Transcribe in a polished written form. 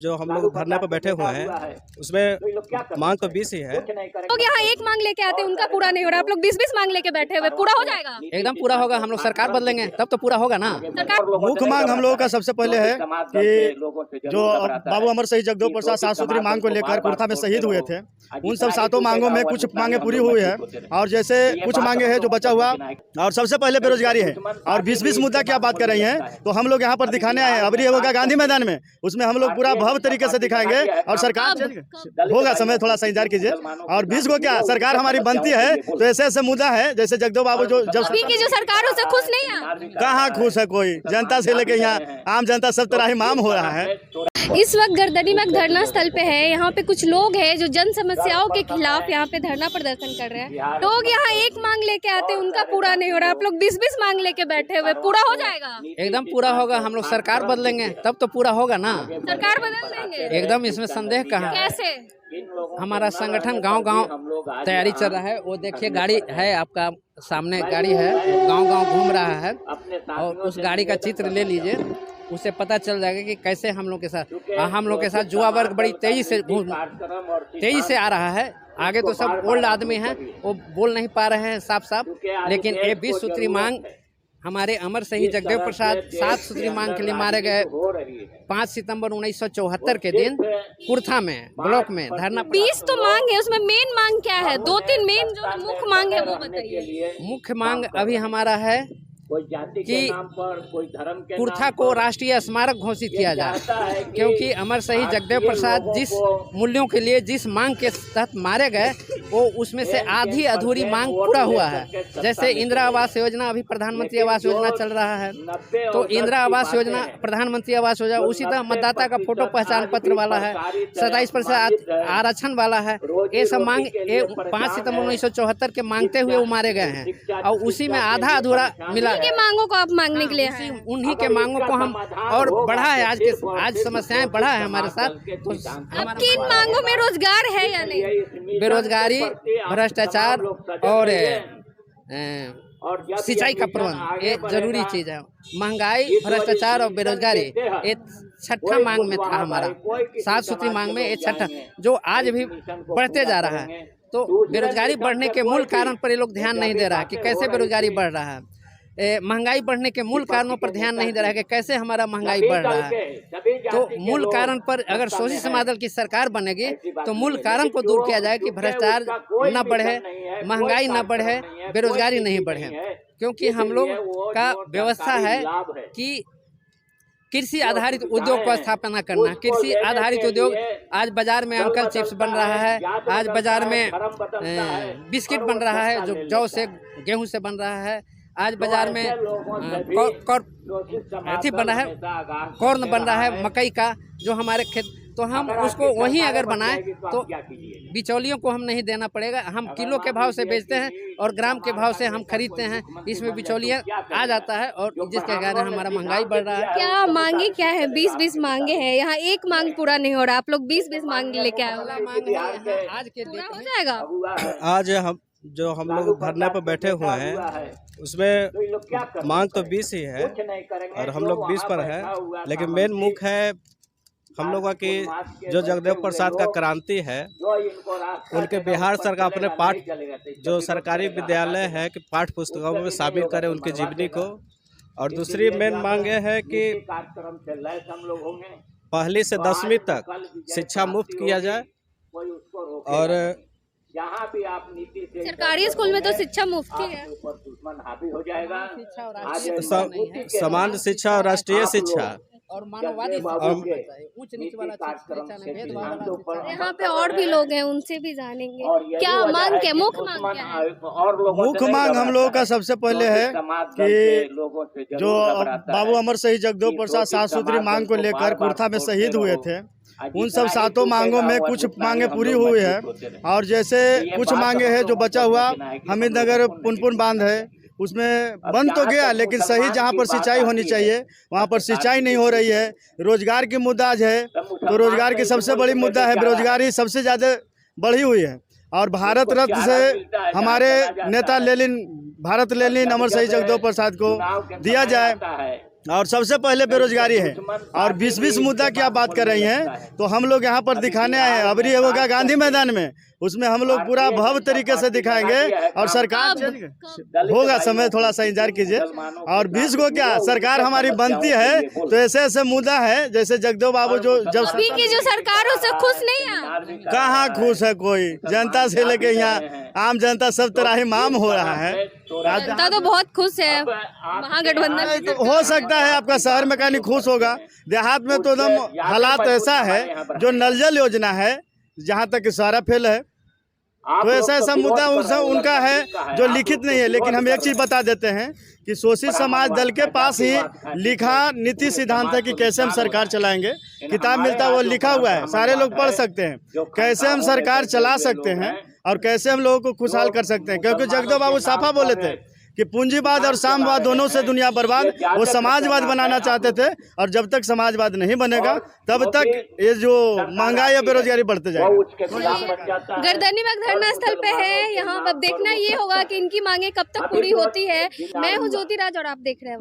जो हम लोग धरने पर बैठे हुए हैं उसमें मांग तो 20 ही है। लोग यहाँ एक मांग लेके आते हैं, उनका पूरा नहीं हो रहा, आप लोग 20-20 मांग लेके बैठे हुए, पूरा हो जाएगा? एकदम पूरा होगा। हम लोग सरकार बदलेंगे तब तो पूरा होगा ना। मुख्य मांग हम लोगों का सबसे पहले है कि जो बाबू अमर शहीद जगदेव प्रसाद सात सूत्री मांग को लेकर कुर्था में शहीद हुए थे, उन सब 7 मांगों में कुछ मांगे पूरी हुई है और जैसे कुछ मांगे हैं जो बचा हुआ, और सबसे पहले बेरोजगारी है। और 20-20 मुद्दा की आप बात कर रही हैं तो हम लोग यहाँ पर दिखाने आए हैं। अभी होगा गांधी मैदान में, उसमें हम लोग पूरा भव्य तरीके से दिखाएंगे और सरकार होगा समय थोड़ा सा इंतजार कीजिए। और 20 को क्या सरकार हमारी बनती है तो ऐसे ऐसे मुद्दा है जैसे जगदेव बाबू जो अभी की जो सरकार है उससे खुश नहीं है। कहाँ खुश है कोई, जनता से लेके यहाँ आम जनता सब तरह ही माम हो रहा है। इस वक्त गर्दनी में धरना स्थल पे है, यहाँ पे कुछ लोग हैं जो जन समस्याओं के खिलाफ यहाँ पे धरना प्रदर्शन कर रहे हैं। लोग यहाँ एक मांग लेके आते हैं, उनका पूरा नहीं हो रहा, आप लोग 20-20 मांग लेके बैठे हुए, पूरा हो जाएगा? एकदम पूरा होगा। हम लोग सरकार बदलेंगे तब तो पूरा होगा ना। सरकार बदल देंगे एकदम, इसमें संदेह कहाँ। कैसे? हमारा संगठन गांव-गांव तैयारी चल रहा है। वो देखिए गाड़ी है, आपका सामने गाड़ी है, गांव-गांव घूम रहा है और उस गाड़ी का चित्र ले लीजिए, उससे पता चल जाएगा कि कैसे हम लोग के साथ युवा वर्ग बड़ी तेजी से आ रहा है। आगे तो सब ओल्ड आदमी हैं, वो बोल नहीं पा रहे हैं साफ, लेकिन ये 20 सूत्री मांग हमारे अमर शहीद जगदेव प्रसाद 7 सूत्री मांग के लिए मारे गए 5 सितंबर 1974 के दिन कुर्था में ब्लॉक में धरना। 20 तो मांग है, उसमें मेन मांग क्या है? 2-3 मेन जो मुख्य मांग है वो बताइए। मुख्य मांग अभी हमारा है कि कुर्था को राष्ट्रीय स्मारक घोषित किया जाए, क्योंकि अमर शहीद जगदेव प्रसाद जिस मूल्यों के लिए जिस मांग के तहत मारे गए वो उसमें से आधी अधूरी मांग पूरा हुआ है। जैसे इंदिरा आवास योजना, अभी प्रधानमंत्री आवास योजना चल रहा है, तो इंदिरा आवास योजना, प्रधानमंत्री आवास योजना, उसी तरह मतदाता का फोटो पहचान पत्र वाला है, 27% आरक्षण वाला है। ये सब मांग 5 सितंबर 1974 के मांगते हुए वो मारे गए हैं और उसी में आधा अधूरा मिला। के मांगों को आप मांगने के लिए उन्हीं के मांगों को हम और बढ़ा है। आज समस्याएं बढ़ा है हमारे साथ। तो आपकी इन मांगों में रोजगार है या नहीं? बेरोजगारी, भ्रष्टाचार और सिंचाई का प्रबंध, ये जरूरी चीज है। महंगाई, भ्रष्टाचार और बेरोजगारी ये छठा मांग में था हमारा। 7 सूत्री मांग में ये छठा, जो आज भी बढ़ते जा रहा है। तो बेरोजगारी बढ़ने के मूल कारण पर ये लोग ध्यान नहीं दे रहा है कि कैसे बेरोजगारी बढ़ रहा है। महंगाई बढ़ने के मूल कारणों पर ध्यान नहीं दे रहा है कि कैसे हमारा महंगाई बढ़ रहा है। तो मूल कारण पर अगर शोषित समाज दल की सरकार बनेगी तो मूल कारण को दूर किया जाए कि भ्रष्टाचार न बढ़े, महंगाई न बढ़े, बेरोजगारी नहीं बढ़े। क्योंकि हम लोग का व्यवस्था है कि कृषि आधारित उद्योग को स्थापना करना। कृषि आधारित उद्योग, आज बाजार में अंकल चिप्स बन रहा है, आज बाजार में बिस्किट बन रहा है जो जौ से गेहूं से बन रहा है, आज बाजार में बन रहा है, कॉर्न बन रहा है मकई का, जो हमारे खेत, तो हम उसको वहीं अगर बनाएं तो बिचौलियों को हम नहीं देना पड़ेगा। हम किलो के भाव से बेचते हैं और ग्राम के भाव से हम खरीदते हैं, इसमें बिचौलिया आ जाता है और जिसके कारण हमारा महंगाई बढ़ रहा है। क्या मांगे क्या है? 20-20 मांगे हैं, यहाँ एक मांग पूरा नहीं हो रहा, आप लोग 20-20 मांग लेके आए हो। आज के पूरा हो जाएगा? आज हम लोग धरने पर बैठे हुए हैं उसमें मांग तो 20 ही है और हम लोग 20 पर है, लेकिन मेन मुख्य है हम लोगों की जो जगदेव प्रसाद का क्रांति है, उनके बिहार सरकार अपने पाठ, जो सरकारी विद्यालय है कि पाठ्य पुस्तकों में शामिल करे उनकी जीवनी को। और दूसरी मेन मांग ये है कि 1ली से 10वीं तक शिक्षा मुफ्त किया जाए और सरकारी स्कूल में तो शिक्षा मुफ्त ही है। समान शिक्षा और राष्ट्रीय शिक्षा और मानववादी उच्च नीच वाला भेदभाव। यहाँ पे और भी लोग हैं, उनसे भी जानेंगे क्या मांग क्या, मुख्य मांग क्या है? मुख्य मांग हम लोगों का सबसे पहले है कि जो बाबू अमर शहीद जगदेव प्रसाद 7 सूत्री मांग को लेकर कुर्था में शहीद हुए थे, उन सब 7 मांगों में कुछ मांगे पूरी हुई है और जैसे कुछ मांगे हैं जो बचा हुआ, हमीदनगर पुनपुन बांध है, उसमें बंद तो गया लेकिन सही जहाँ पर सिंचाई होनी चाहिए वहाँ पर सिंचाई नहीं हो रही है। रोजगार की मुद्दा है तो रोजगार की सबसे बड़ी मुद्दा है, बेरोजगारी सबसे ज़्यादा बढ़ी हुई है। और भारत रत्न से हमारे नेता भारत लेनिन अमर शहीद जगदेव प्रसाद को दिया जाए और सबसे पहले बेरोजगारी है। और 20-20 मुद्दा की आप बात कर रही हैं, तो हम लोग यहाँ पर दिखाने आए हैं। अबरी होगा गांधी मैदान में, उसमें हम लोग पूरा भव्य तरीके से दिखाएंगे। और सरकार होगा, समय थोड़ा सा इंतजार कीजिए। और 20 को क्या सरकार हमारी बनती है तो ऐसे ऐसे मुद्दा है, जैसे जगदेव बाबू जो जब अभी की जो सरकार है उससे खुश नहीं है। कहाँ खुश है कोई, जनता से लेके यहाँ आम जनता सब तरह ही माम हो रहा है। जनता तो बहुत खुश है महागठबंधन की सरकार। हो सकता है आपका शहर में कहीं खुश होगा, देहात में तो एकदम हालात ऐसा है। जो नल जल योजना है जहाँ तक सारा फेल है, तो ऐसा ऐसा मुद्दा उनका है जो लिखित नहीं है। लेकिन हम एक चीज बता देते हैं कि शोषित समाज दल के पास ही लिखा नीति सिद्धांत है कि कैसे हम सरकार चलाएंगे। किताब मिलता है, वो लिखा हुआ है, सारे लोग पढ़ सकते हैं कैसे हम सरकार चला सकते हैं और कैसे हम लोगों को खुशहाल कर सकते हैं। क्योंकि जगदेव बाबू साफा बोले थे कि पूंजीवाद और साम्यवाद दोनों से दुनिया बर्बाद, वो समाजवाद बनाना चाहते थे। और जब तक समाजवाद नहीं बनेगा तब तक ये जो महंगाई या बेरोजगारी बढ़ते जाएगा। गर्दनीबाग धरना स्थल पे है, यहाँ अब देखना ये होगा कि इनकी मांगे कब तक पूरी होती है। मैं हूँ ज्योति राज और आप देख रहे हैं।